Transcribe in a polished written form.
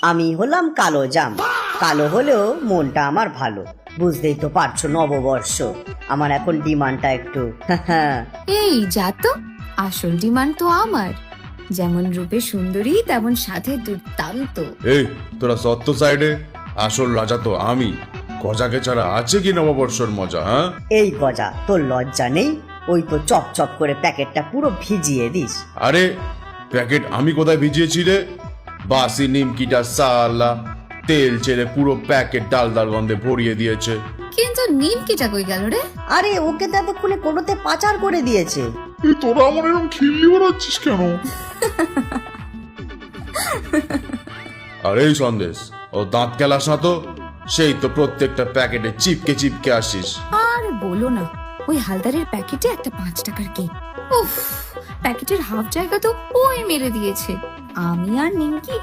আমি হলাম কালো জাম। কালো হলেও মনটা আমার ভালো। বুঝতেই তো পারছো, নববর্ষ, আমার এখন ডিমান্ডটা একটু এই যা তো, আসল ডিমান্ড তো আমার। যেমন রূপে সুন্দরী তেমন সাথে দুর্দান্ত। এই তোরা সত্য সাইডে, আসল রাজা তো আমি। গজাকে ছাড়া আছে কি নববর্ষর মজা? হ্যাঁ, এই গজা, তোর লজ্জা নেই? ওই তো চপ চপ করে প্যাকেটটা পুরো ভিজিয়ে দিস। আরে প্যাকেট আমি কোথায় ভিজিয়েছি রে? বাসি নিমকিটা সালা তেল ছেড়ে পুরো প্যাকেট ডাল ডাল গন্ধে ভরিয়ে দিয়েছে। কিন্তু নিমকিটা কই গেল রে? আরে ওকে তো এতক্ষণে কোনোতে পাচার করে দিয়েছে। এই তোরা আমার এরকম খিল্লি বাড়াচ্ছিস কেন? আরে এই সন্দেশ, ও দাঁত খেলাস না তো? সেই তো প্রত্যেকটা প্যাকেটে চিপকে চিপকে আসিস। আর বলো না, ওই হালদারের প্যাকেটে একটা 5 টাকার কেক। উফ, প্যাকেটের হাফ জায়গা তো ওই মেরে দিয়েছে। আমি আর নিমকি